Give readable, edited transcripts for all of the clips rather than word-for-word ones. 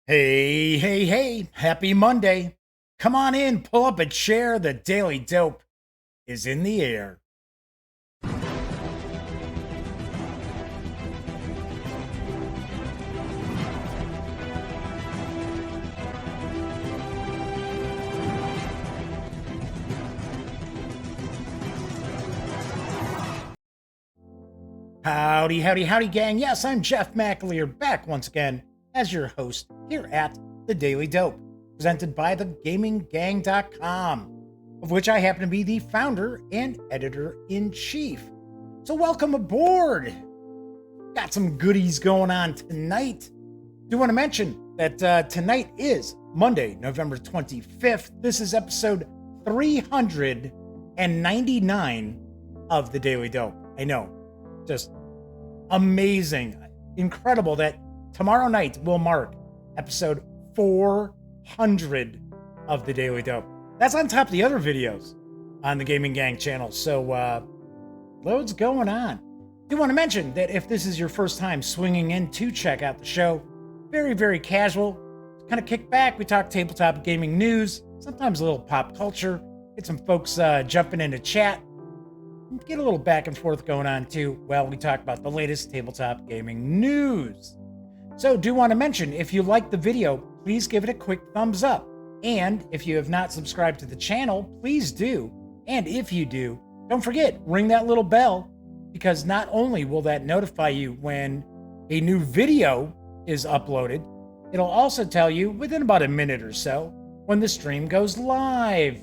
Hey, hey, hey, happy Monday. Come on in, pull up a chair. The Daily Dope is in the air. Howdy, howdy, howdy, gang. Yes, I'm Jeff McAleer, back once again as your host here at The Daily Dope, presented by thegaminggang.com, of which I happen to be the founder and editor-in-chief. So welcome aboard. Got some goodies going on tonight. Do want to mention that tonight is Monday, November 25th. This is episode 399 of The Daily Dope. I know, just amazing, incredible that tomorrow night will mark episode 400 of The Daily Dope. That's on top of the other videos on the Gaming Gang channel. So, loads going on. Do want to mention that if this is your first time swinging in to check out the show, very, very casual, kind of kick back. We talk tabletop gaming news, sometimes a little pop culture, get some folks jumping into chat, get a little back and forth going on too. Well, we talk about the latest tabletop gaming news. So do want to mention, if you like the video, please give it a quick thumbs up. And if you have not subscribed to the channel, please do. And if you do, don't forget, ring that little bell, because not only will that notify you when a new video is uploaded, it'll also tell you within about a minute or so when the stream goes live.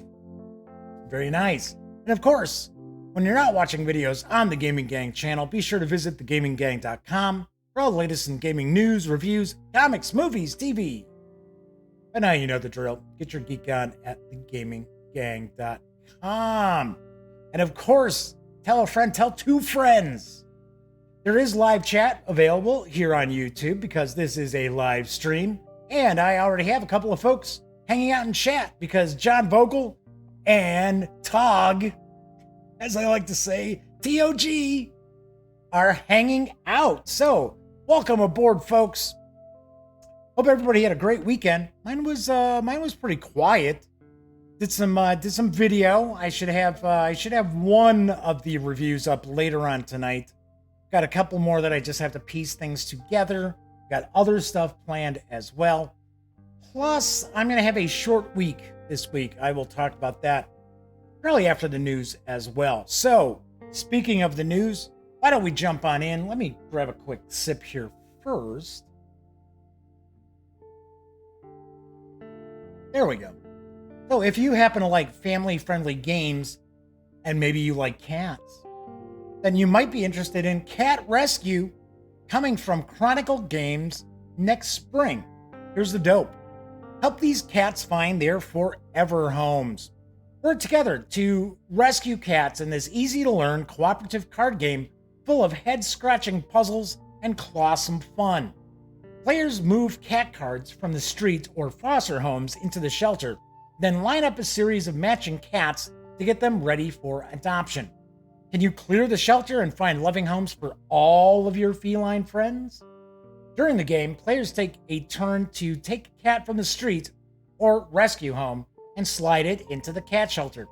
Very nice. And of course, when you're not watching videos on the Gaming Gang channel, be sure to visit thegaminggang.com for all the latest in gaming news, reviews, comics, movies, TV. But now you know the drill. Get your geek on at thegaminggang.com. And of course, tell a friend, tell two friends. There is live chat available here on YouTube because this is a live stream. And I already have a couple of folks hanging out in chat because John Vogel and Tog, as I like to say, TOG, are hanging out. So, welcome aboard, folks. Hope everybody had a great weekend. Mine was pretty quiet. Did some video. I should have one of the reviews up later on tonight. Got a couple more that I just have to piece things together. Got other stuff planned as well. Plus, I'm gonna have a short week this week. I will talk about that probably after the news as well. So, speaking of the news, why don't we jump on in? Let me grab a quick sip here first. There we go. So, if you happen to like family-friendly games, and maybe you like cats, then you might be interested in Cat Rescue, coming from Chronicle Games next spring. Here's the dope. Help these cats find their forever homes. Work together to rescue cats in this easy-to-learn cooperative card game full of head-scratching puzzles and clawsome fun. Players move cat cards from the street or foster homes into the shelter, then line up a series of matching cats to get them ready for adoption. Can you clear the shelter and find loving homes for all of your feline friends? During the game, players take a turn to take a cat from the street or rescue home and slide it into the cat shelter.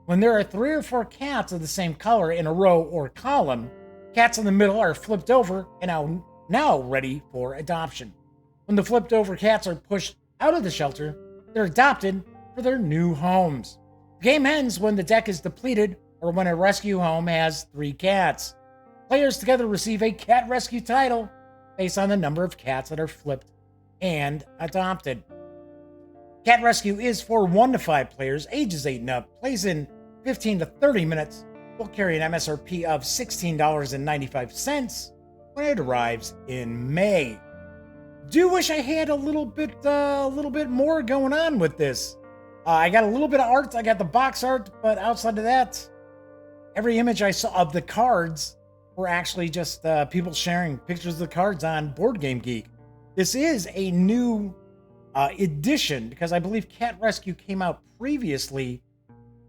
When there are 3 or 4 cats of the same color in a row or column, cats in the middle are flipped over and are now ready for adoption. When the flipped over cats are pushed out of the shelter, they're adopted for their new homes. The game ends when the deck is depleted or when a rescue home has 3 cats. Players together receive a cat rescue title based on the number of cats that are flipped and adopted. Cat Rescue is for 1 to 5 players, ages 8 and up, plays in 15 to 30 minutes, will carry an MSRP of $16.95 when it arrives in May. Do wish I had a little bit more going on with this. I got a little bit of art, I got the box art, but outside of that, every image I saw of the cards were actually just people sharing pictures of the cards on Board Game Geek. This is a new edition, because I believe Cat Rescue came out previously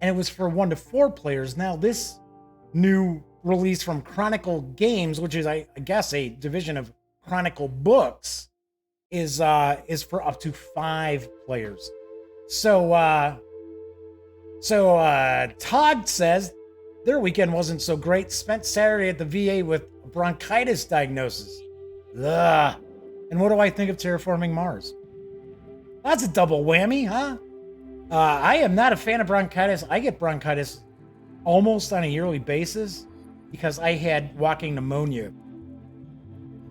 and it was for 1 to 4 players. Now this new release from Chronicle Games, which is I guess a division of Chronicle Books, is for up to 5 players. So Todd says their weekend wasn't so great. Spent Saturday at the VA with a bronchitis diagnosis. Ugh. And what do I think of Terraforming Mars? That's a double whammy, huh? I am not a fan of bronchitis. I get bronchitis almost on a yearly basis because I had walking pneumonia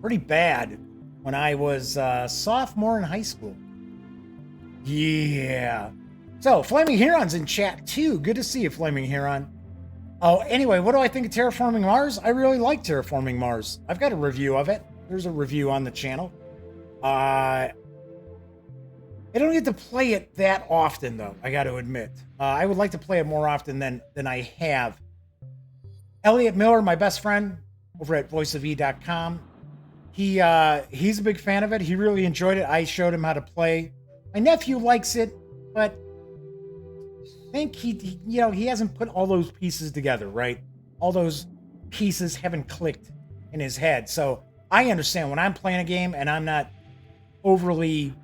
pretty bad when I was a sophomore in high school. Yeah. So, Flaming Heron's in chat too. Good to see you, Flaming Heron. Oh, anyway, what do I think of Terraforming Mars? I really like Terraforming Mars. I've got a review of it. There's a review on the channel. I don't get to play it that often, though, I got to admit. I would like to play it more often than I have. Elliot Miller, my best friend, over at voiceofe.com. He's a big fan of it. He really enjoyed it. I showed him how to play. My nephew likes it, but I think he hasn't put all those pieces together, right? All those pieces haven't clicked in his head. So I understand when I'm playing a game and I'm not overly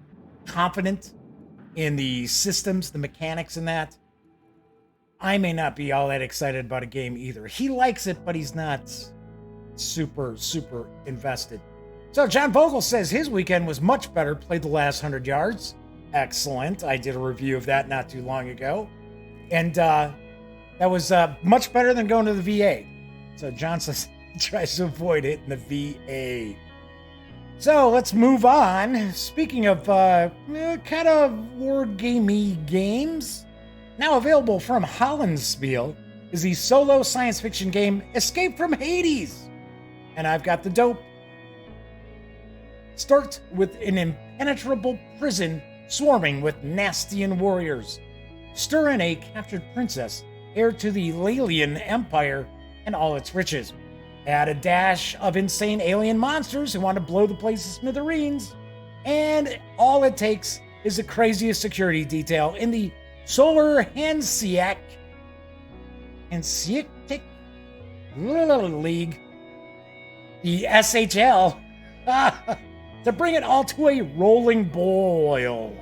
confident in the systems, the mechanics in that, I may not be all that excited about a game either. He likes it, but he's not super invested. So John Vogel says his weekend was much better, played the last 100 yards. Excellent. I did a review of that not too long ago. And that was much better than going to the VA. So John says he tries to avoid it in the VA. So let's move on. Speaking of kind of war gamey games, now available from Hollandspiele is the solo science fiction game Escape from Hades. And I've got the dope. Start with an impenetrable prison swarming with Nastian warriors. Stir in a captured princess, heir to the Lalian Empire and all its riches. Add a dash of insane alien monsters who want to blow the place to smithereens. And all it takes is the craziest security detail in the Solar Hanseatic League, the SHL, to bring it all to a rolling boil.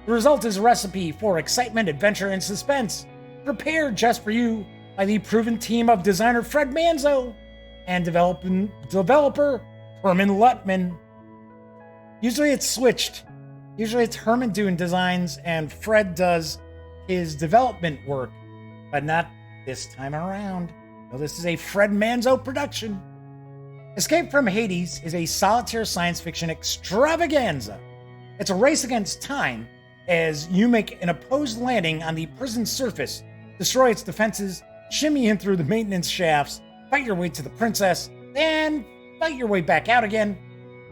The result is a recipe for excitement, adventure, and suspense, prepared just for you by the proven team of designer Fred Manzo and developer Herman Luttman. Usually it's switched. Usually it's Herman doing designs and Fred does his development work, but not this time around. No, this is a Fred Manzo production. Escape from Hades is a solitaire science fiction extravaganza. It's a race against time as you make an opposed landing on the prison's surface, destroy its defenses, shimmy in through the maintenance shafts, fight your way to the princess, then fight your way back out again,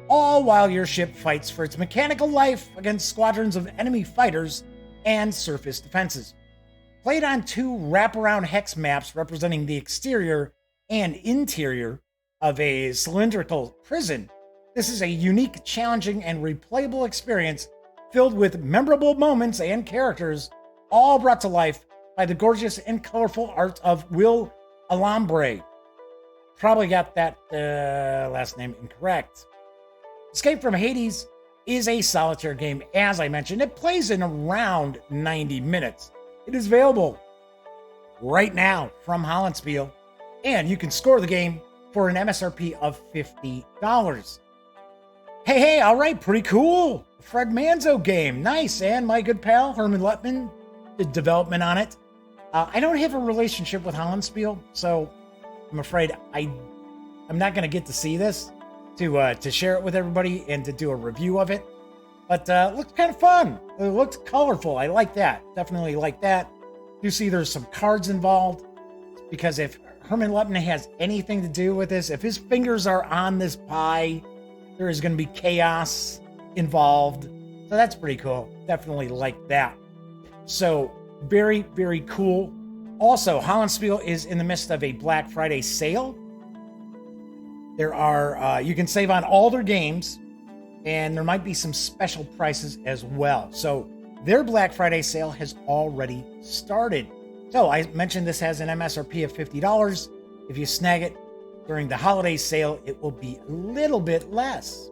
all while your ship fights for its mechanical life against squadrons of enemy fighters and surface defenses. Played on 2 wraparound hex maps representing the exterior and interior of a cylindrical prison, this is a unique, challenging, and replayable experience filled with memorable moments and characters, all brought to life by the gorgeous and colorful art of Will Alambre. Probably got that last name incorrect. Escape from Hades is a solitaire game, as I mentioned. It plays in around 90 minutes. It is available right now from Hollandspiele, and you can score the game for an MSRP of $50. Hey, all right, pretty cool. Fred Manzo game, nice. And my good pal, Herman Luttman, did development on it. I don't have a relationship with Hollandspiele, so I'm afraid I'm not going to get to see this to share it with everybody and to do a review of it. But it looks kind of fun. It looks colorful. I like that. Definitely like that. You see there's some cards involved, because if Herman Luttman has anything to do with this, if his fingers are on this pie, there is going to be chaos involved. So that's pretty cool. Definitely like that. So very, very cool. Also, Hollandspiele is in the midst of a Black Friday sale. There are, you can save on all their games, and there might be some special prices as well. So their Black Friday sale has already started. So I mentioned this has an MSRP of $50. If you snag it during the holiday sale, it will be a little bit less.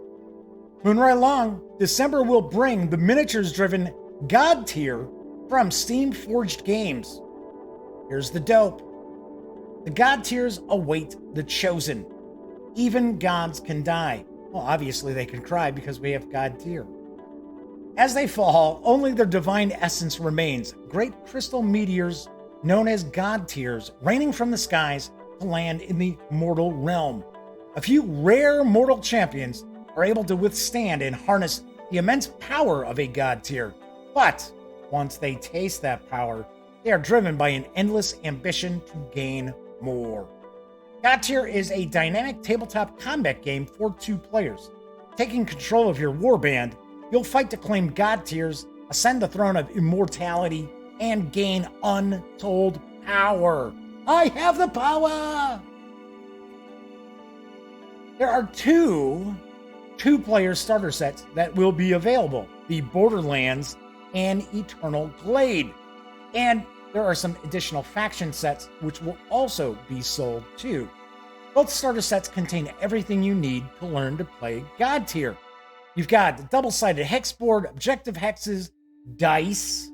Moving right along, December will bring the miniatures-driven God tier from Steamforged Games. Here's the dope. The God tiers await the chosen. Even gods can die. Well, obviously they can cry because we have God tier. As they fall, only their divine essence remains. Great crystal meteors known as God tiers, raining from the skies to land in the mortal realm. A few rare mortal champions are able to withstand and harness the immense power of a God tier. But once they taste that power, they are driven by an endless ambition to gain more. God tier is a dynamic tabletop combat game for 2 players. Taking control of your warband, you'll fight to claim God tiers, ascend the throne of immortality, and gain untold power. I have the power! There are 2 2-player starter sets that will be available, the Borderlands and Eternal Glade. And there are some additional faction sets which will also be sold too. Both starter sets contain everything you need to learn to play God tier. You've got the double-sided hex board, objective hexes, dice,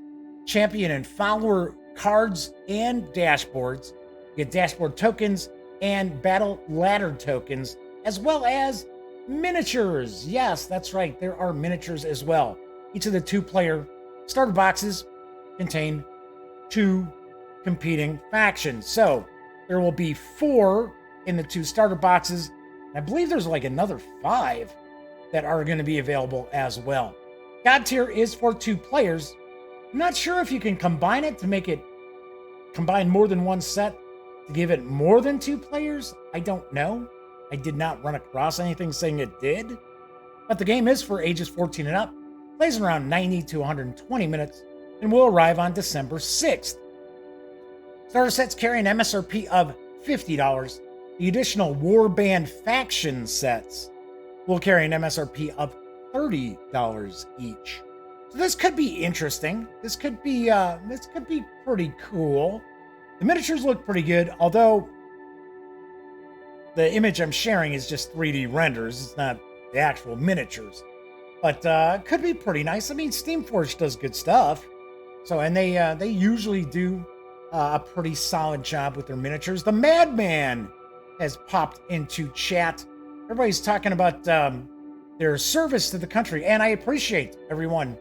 champion and follower cards, and dashboards. You get dashboard tokens and battle ladder tokens, as well as miniatures. Yes, that's right. There are miniatures as well. Each of the 2-player starter boxes contain 2 competing factions. So there will be 4 in the 2 starter boxes. And I believe there's like another 5 that are going to be available as well. God tier is for 2 players. I'm not sure if you can combine it to make it combine more than one set to give it more than 2 players. I don't know. I did not run across anything saying it did. But the game is for ages 14 and up, plays in around 90 to 120 minutes, and will arrive on December 6th. Starter sets carry an MSRP of $50. The additional Warband faction sets will carry an MSRP of $30 each. So this could be interesting. This could be pretty cool. The miniatures look pretty good, although the image I'm sharing is just 3D renders. It's not the actual miniatures. But could be pretty nice. I mean, Steamforged does good stuff. So, and they usually do a pretty solid job with their miniatures. The Madman has popped into chat. Everybody's talking about their service to the country, and I appreciate everyone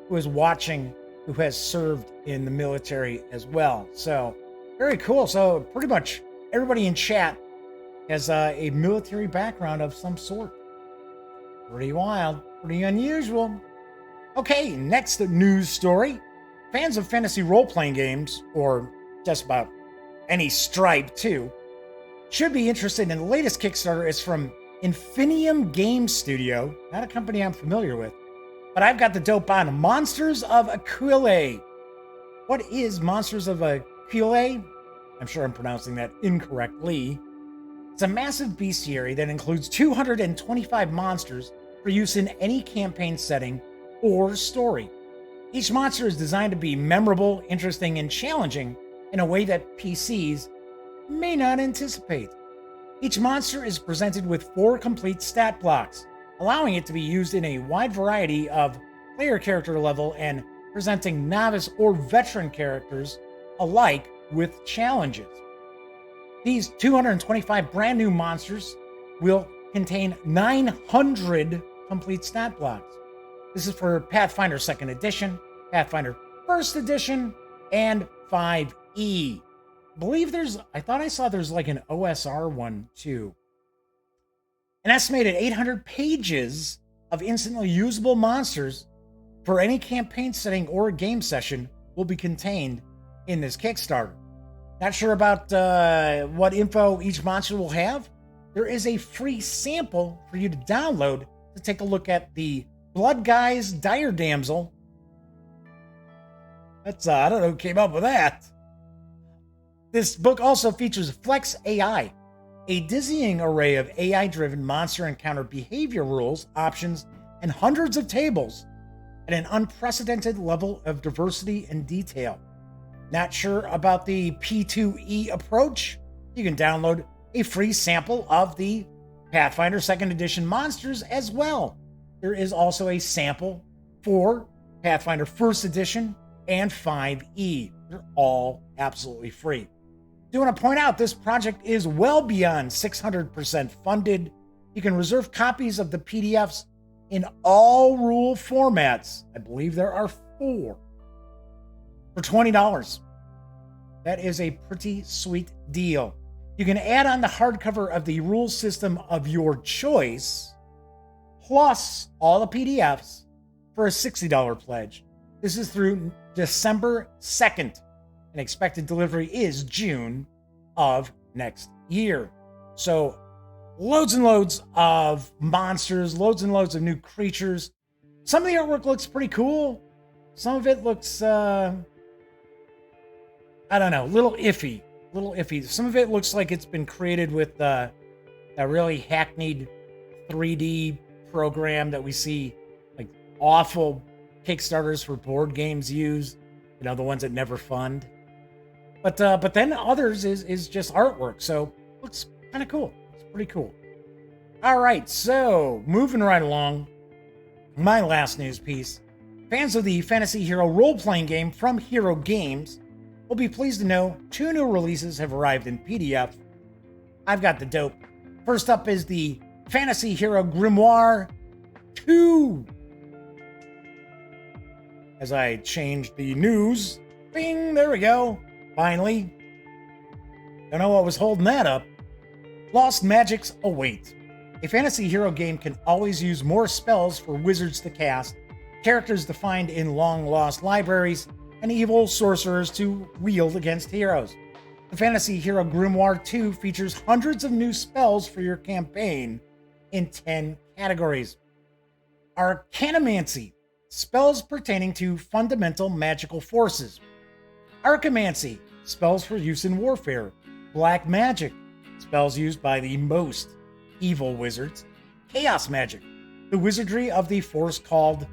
who is watching who has served in the military as well. So, very cool. So, pretty much everybody in chat has a military background of some sort. Pretty wild, pretty unusual. Okay, next news story. Fans of fantasy role-playing games, or just about any stripe too, should be interested in the latest Kickstarter. It's from Infinium Game Studio, not a company I'm familiar with, but I've got the dope on Monsters of Aquile. What is Monsters of Aquile? I'm sure I'm pronouncing that incorrectly. It's a massive bestiary that includes 225 monsters for use in any campaign setting or story. Each monster is designed to be memorable, interesting, and challenging in a way that PCs may not anticipate. Each monster is presented with 4 complete stat blocks, allowing it to be used in a wide variety of player character level and presenting novice or veteran characters alike with challenges. These 225 brand new monsters will contain 900 complete stat blocks. This is for Pathfinder 2nd Edition, Pathfinder 1st Edition, and 5e. I thought I saw there's like an OSR one too. An estimated 800 pages of instantly usable monsters for any campaign setting or game session will be contained in this Kickstarter. Not sure about what info each monster will have? There is a free sample for you to download to take a look at the Blood Guy's Dire Damsel. That's, I don't know who came up with that. This book also features Flex AI, a dizzying array of AI-driven monster encounter behavior rules, options, and hundreds of tables at an unprecedented level of diversity and detail. Not sure about the P2E approach? You can download a free sample of the Pathfinder 2nd Edition monsters as well. there is also a sample for Pathfinder First Edition and 5e. They're all absolutely free. Do want to point out this project is well beyond 600% funded. You can reserve copies of the PDFs in all rule formats. I believe there are 4 for $20. That is a pretty sweet deal. You can add on the hardcover of the rule system of your choice, plus all the PDFs for a $60 pledge. This is through December 2nd, and expected delivery is June of next year. So loads and loads of monsters, loads and loads of new creatures. Some of the artwork looks pretty cool. Some of it looks, I don't know, a little iffy. Some of it looks like it's been created with a really hackneyed 3D program that we see like awful Kickstarters for board games use. You know, the ones that never fund. But then others is just artwork. So looks kind of cool. It's pretty cool. All right, so moving right along. My last news piece. Fans of the Fantasy Hero role-playing game from Hero Games will be pleased to know 2 new releases have arrived in PDF. I've got the dope. First up is the Fantasy Hero Grimoire 2. As I changed the news, bing, there we go. Finally. Don't know what was holding that up. Lost Magics await. A Fantasy Hero game can always use more spells for wizards to cast, characters defined in long-lost libraries, and evil sorcerers to wield against heroes. The Fantasy Hero Grimoire 2 features hundreds of new spells for your campaign in 10 categories. Arcanomancy, spells pertaining to fundamental magical forces. Archimancy, spells for use in warfare. Black magic, spells used by the most evil wizards. Chaos magic, the wizardry of the force called,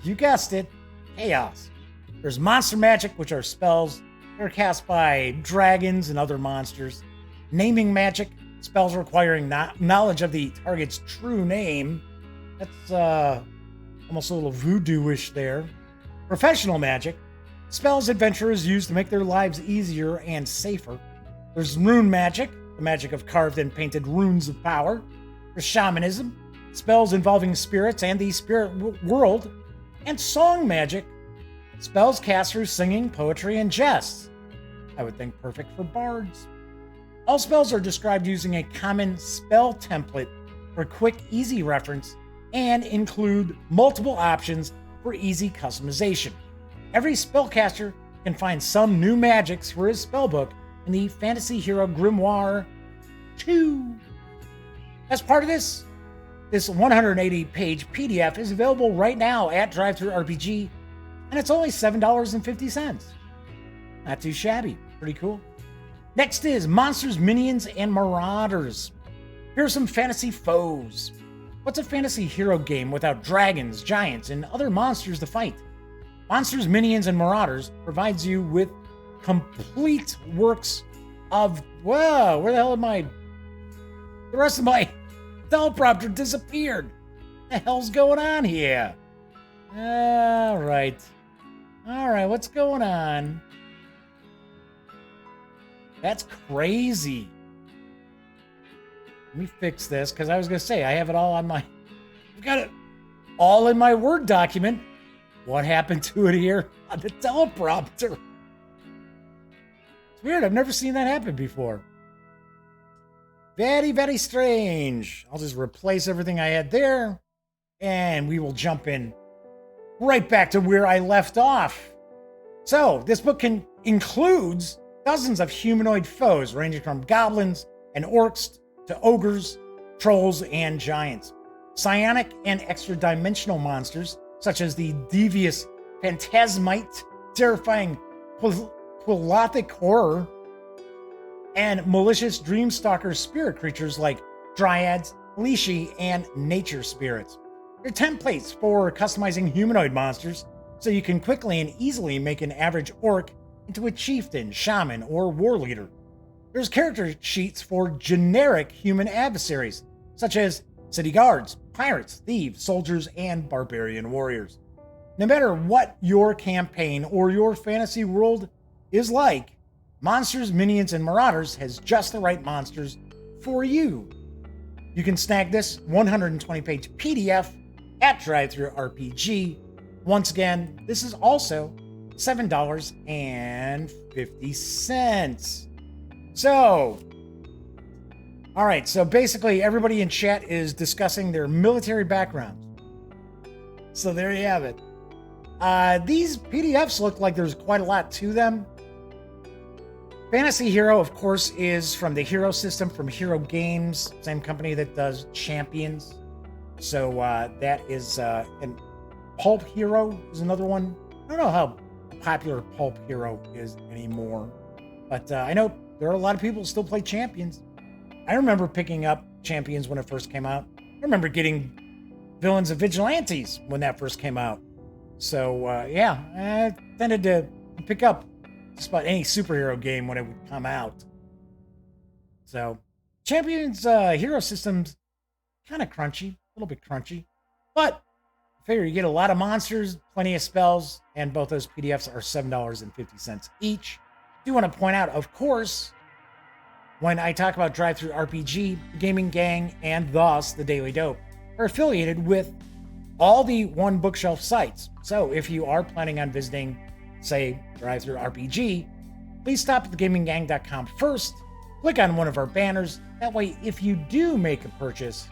you guessed it, chaos. There's monster magic, which are spells that are cast by dragons and other monsters. Naming magic, spells requiring knowledge of the target's true name. That's almost a little voodoo-ish there. Professional magic, spells adventurers use to make their lives easier and safer. There's rune magic, the magic of carved and painted runes of power. There's shamanism, spells involving spirits and the spirit world. And song magic, spells cast through singing, poetry, and jests. I would think perfect for bards. All spells are described using a common spell template for quick, easy reference and include multiple options for easy customization. Every spellcaster can find some new magics for his spellbook in the Fantasy Hero Grimoire 2. As part of this 180-page PDF is available right now at DriveThruRPG, and it's only $7.50. Not too shabby. Pretty cool. Next is Monsters, Minions, and Marauders. Here are some fantasy foes. What's a fantasy hero game without dragons, giants, and other monsters to fight? Monsters, Minions, and Marauders provides you with complete works of... Whoa, where the hell am I? The rest of my teleprompter disappeared. What the hell's going on here? All right, what's going on? That's crazy. Let me fix this, because I was going to say, I have it all on my... I've got it all in my Word document. What happened to it here on the teleprompter? It's weird. I've never seen that happen before. Very, very strange. I'll just replace everything I had there, and we will jump in right back to where I left off. So, this book includes dozens of humanoid foes, ranging from goblins and orcs to ogres, trolls, and giants. Psionic and extra-dimensional monsters, such as the devious Phantasmite, terrifying Quilothic horror, and malicious Dreamstalker spirit creatures like Dryads, Lishi, and Nature Spirits. They're templates for customizing humanoid monsters, so you can quickly and easily make an average orc into a chieftain, shaman, or war leader. There's character sheets for generic human adversaries, such as city guards, pirates, thieves, soldiers, and barbarian warriors. No matter what your campaign or your fantasy world is like, Monsters, Minions, and Marauders has just the right monsters for you. You can snag this 120-page PDF at Drive-Thru RPG. Once again, this is also $7.50. So, all right, so basically everybody in chat is discussing their military backgrounds. So there you have it. These PDFs look like there's quite a lot to them. Fantasy Hero, of course, is from the Hero system from Hero Games, same company that does Champions. So that is, and Pulp Hero is another one. I don't know how popular Pulp Hero is anymore, but I know there are a lot of people who still play Champions. I remember picking up Champions when it first came out. I remember getting Villains and Vigilantes when that first came out. So yeah, I tended to pick up just about any superhero game when it would come out. So Champions hero system's kind of crunchy, a little bit crunchy, but I figure you get a lot of monsters, plenty of spells, and both those PDFs are $7.50 each. I do want to point out, of course, when I talk about Drive-Thru RPG, the Gaming Gang, and thus the Daily Dope are affiliated with all the One Bookshelf sites. So if you are planning on visiting, say, Drive-Thru RPG, please stop at thegaminggang.com first, click on one of our banners. That way, if you do make a purchase,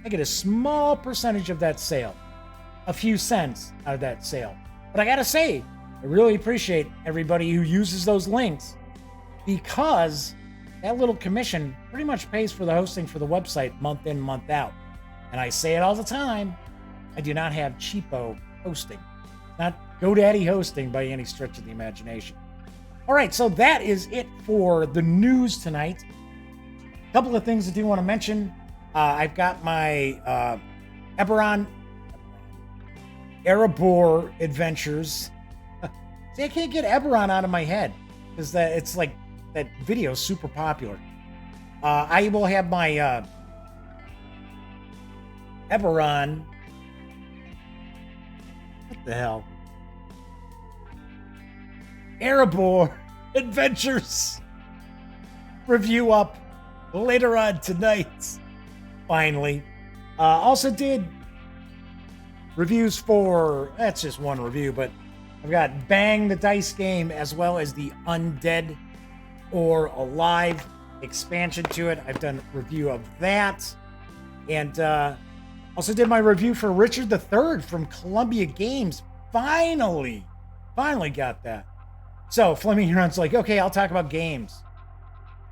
I get a small percentage of that sale, a few cents out of that sale. But I gotta say, I really appreciate everybody who uses those links, because that little commission pretty much pays for the hosting for the website month in, month out. And I say it all the time, I do not have cheapo hosting. Not GoDaddy hosting by any stretch of the imagination. All right, so that is it for the news tonight. A couple of things I do want to mention. I've got my Erebor adventures. See, I can't get Eberron out of my head because it's like that video is super popular. I will have my Eberron. What the hell? Erebor Adventures review up later on tonight. Finally. Also did reviews for, that's just one review, but I've got Bang the Dice game as well as the Undead or Alive expansion to it. I've done a review of that. And also did my review for Richard III from Columbia Games. Finally got that. So Fleming Huron's like, okay, I'll talk about games.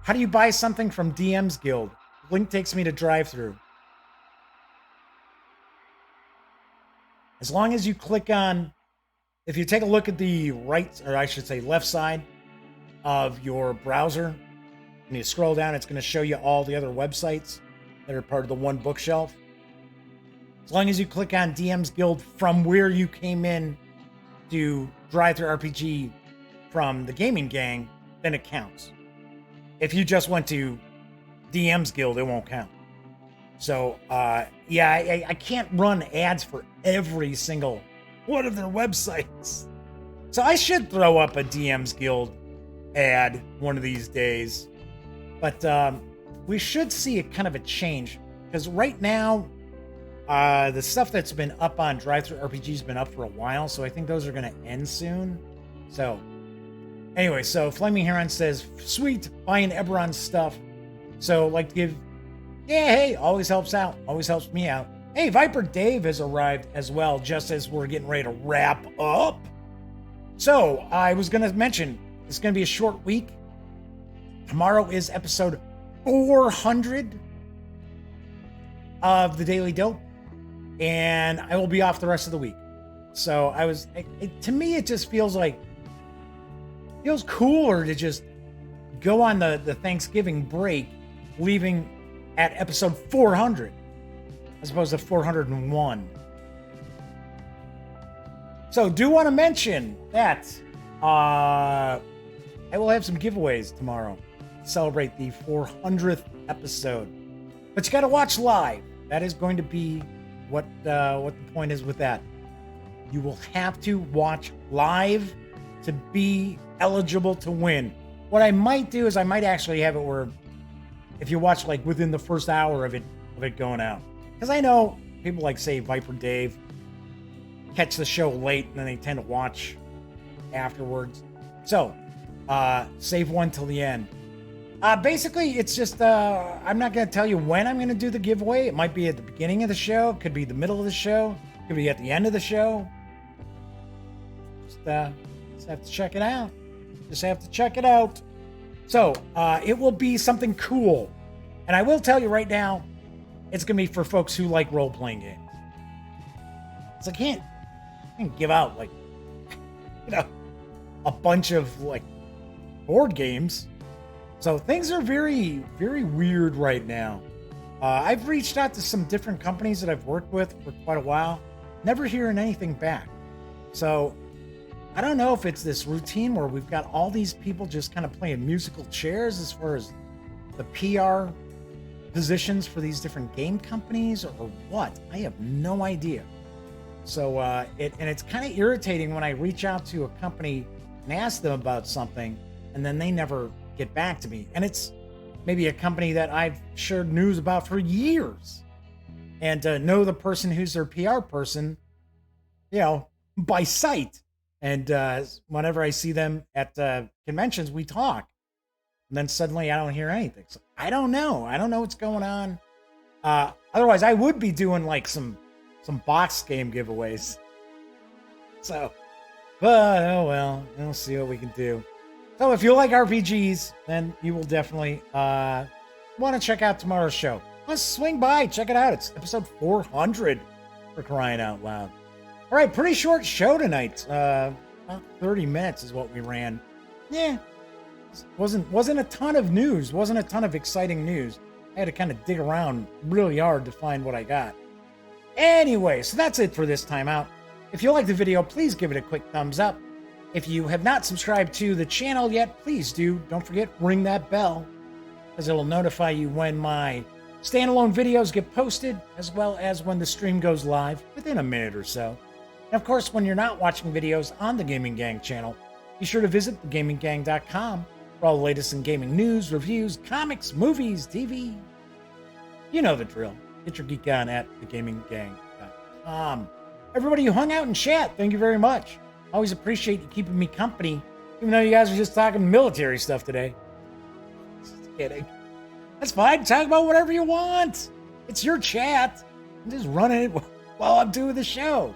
How do you buy something from DM's Guild? Link takes me to Drive-Thru. As long as you click on, if you take a look at the right, or I should say left side of your browser, and you scroll down, it's going to show you all the other websites that are part of the One Bookshelf. As long as you click on DM's Guild from where you came in to Drive-Thru RPG from the Gaming Gang, then it counts. If you just went to DM's Guild, it won't count. So, yeah, I can't run ads for every single one of their websites. So I should throw up a DM's Guild ad one of these days. But we should see a kind of a change. Because right now, the stuff that's been up on Drive-Thru RPG has been up for a while. So I think those are going to end soon. So, anyway, so Flaming Heron says, sweet, buying Eberron stuff. So, like to give, yeah, hey, always helps out. Always helps me out. Hey, Viper Dave has arrived as well, just as we're getting ready to wrap up. So, I was going to mention, it's going to be a short week. Tomorrow is episode 400 of the Daily Dope, and I will be off the rest of the week. So, to me, it just feels cooler to just go on the Thanksgiving break, leaving at episode 400 as opposed to 401. So do want to mention that I will have some giveaways tomorrow to celebrate the 400th episode. But you got to watch live. That is going to be what the point is with that. You will have to watch live to be eligible to win. What I might do is I might actually have it where if you watch like within the first hour of it going out, because I know people like say Viper Dave catch the show late and then they tend to watch afterwards. So save one till the end. Basically, it's just I'm not going to tell you when I'm going to do the giveaway. It might be at the beginning of the show, could be the middle of the show, could be at the end of the show. Just have to check it out. Just have to check it out. So it will be something cool, and I will tell you right now, it's going to be for folks who like role-playing games. So I can't give out like a bunch of like board games. So things are very, very weird right now. I've reached out to some different companies that I've worked with for quite a while, never hearing anything back. So I don't know if it's this routine where we've got all these people just kind of playing musical chairs as far as the PR positions for these different game companies or what. I have no idea. So it's kind of irritating when I reach out to a company and ask them about something and then they never get back to me. And it's maybe a company that I've shared news about for years and know the person who's their PR person, by sight. And whenever I see them at conventions, we talk. And then suddenly I don't hear anything. So I don't know. I don't know what's going on. Otherwise, I would be doing like some box game giveaways. So, but oh well, we'll see what we can do. So if you like RPGs, then you will definitely want to check out tomorrow's show. Let's swing by, check it out. It's episode 400 for crying out loud. All right, pretty short show tonight. About 30 minutes is what we ran. Yeah, wasn't a ton of news. Wasn't a ton of exciting news. I had to kind of dig around really hard to find what I got. Anyway, so that's it for this time out. If you like the video, please give it a quick thumbs up. If you have not subscribed to the channel yet, please do. Don't forget, ring that bell, because it'll notify you when my standalone videos get posted, as well as when the stream goes live within a minute or so. And of course, when you're not watching videos on the Gaming Gang channel, be sure to visit thegaminggang.com for all the latest in gaming news, reviews, comics, movies, TV. You know the drill. Get your geek on at thegaminggang.com. Everybody who hung out and chat, thank you very much. Always appreciate you keeping me company, even though you guys are just talking military stuff today. Just kidding. That's fine. Talk about whatever you want. It's your chat. I'm just running it while I'm doing the show.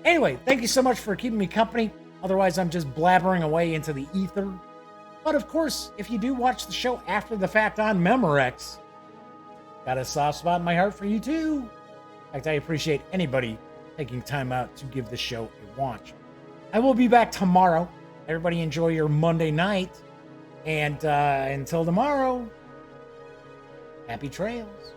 Anyway, thank you so much for keeping me company. Otherwise, I'm just blabbering away into the ether. But of course, if you do watch the show after the fact on Memorex, got a soft spot in my heart for you too. In fact, I appreciate anybody taking time out to give the show a watch. I will be back tomorrow. Everybody enjoy your Monday night. And until tomorrow, happy trails.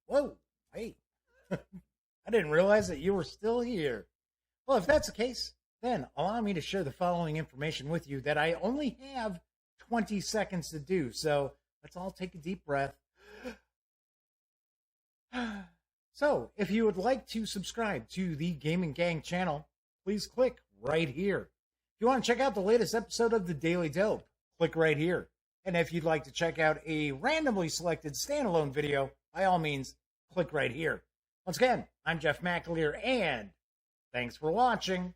Whoa, hey. I didn't realize that you were still here. Well, if that's the case, then allow me to share the following information with you that I only have 20 seconds to do. So let's all take a deep breath. So if you would like to subscribe to the Gaming Gang channel, please click right here. If you want to check out the latest episode of the Daily Dope, click right here. And if you'd like to check out a randomly selected standalone video, by all means, click right here. Once again, I'm Jeff McAleer, and thanks for watching.